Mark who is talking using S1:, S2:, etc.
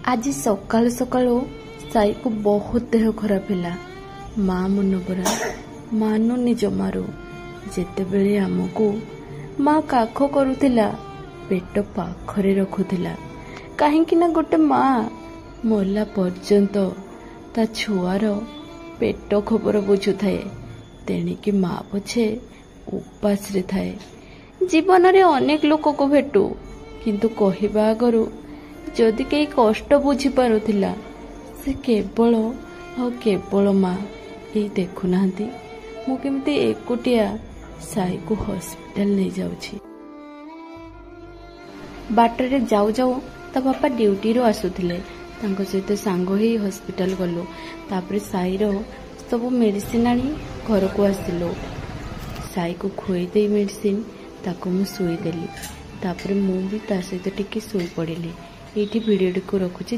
S1: आज सकाल सकाळू साई को बहुत देह खराब है। माँ मन परा मानुनी जमारू जेते बेले आमको माँ काख करुथिला पेट पाखरे रखुथिला काहेकि ना गोटे माँ मरला पर्यंत ता छुआर पेट खबर बुझु थाए तेणिकी माँ पछे उपास रे थाए। जीवन रे अनेक लोक को भेटू किंतु कहिबा आगरू जदि कई कष्ट बुझी पारुथिला से केवल और केवल माँ ये देखुना मु केमती एकुटिया साई को हॉस्पिटल नहीं जाउछि। बाटरे जाऊ जाऊ ता बापा ड्यूटी रो आसुथिले तांको सहित सांग ही हॉस्पिटल गलु। तापरे साई रो सब मेडिसिन आनी घर को आसिलु। साई को खुई दे मेडिसिन ताको मु सुई देली। तापरे मु भी ता सहित टिके सुई पड़िली। ये वीडियो को रखुछि।